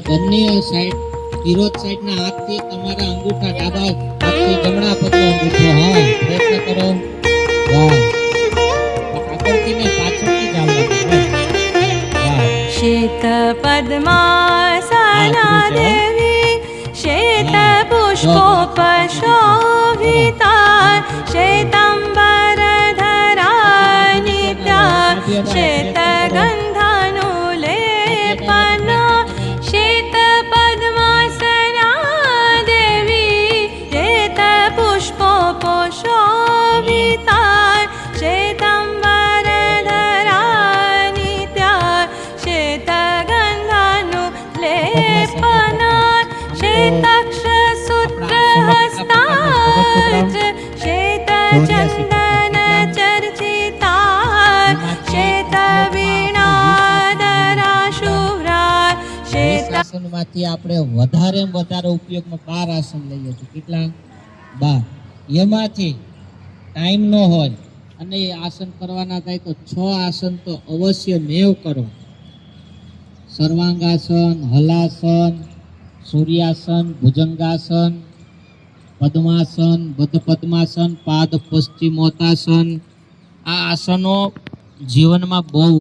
બંને સાઈડ વિરોધ સાઈડના હાથથી તમારા અંગૂઠા ડાબા હાથથી જમણા પગનો અંગૂઠો પ્રયત્ન કરો. વાહ, આગળથી ને પાછળથી ચાલવાનું. વાહ. श्वेत पद्मासना देवी श्वेत पुष्पोपशोभिता श्वेतांबरधरा नित्या श्वेत गन्धानुलेपना श्वेत पद्मासना देवी श्वेत पुष्पोपशोभिता श्वेतांबरधरा नित्या श्वेत गन्धानुलेपना श्वेताक्षसूत्रहस्ताज श्वेत चन्दन चर्चिता श्वेत वीणाधरा शुभ्रा श्वेत આસનમાંથી આપણે વધારે ઉપયોગમાં 12 આસન લઈએ છીએ. કેટલા? 12. એમાંથી ટાઈમ ન હોય અને એ આસન કરવાના થાય તો 6 આસન તો અવશ્ય મેવ કરો. સર્વાંગાસન, હલાસન, સૂર્યાસન, ભુજંગાસન, પદ્માસન, બદ્ધ પદ્માસન, પાદ પશ્ચિમોત્તાસન. આ આસનો જીવનમાં બહુ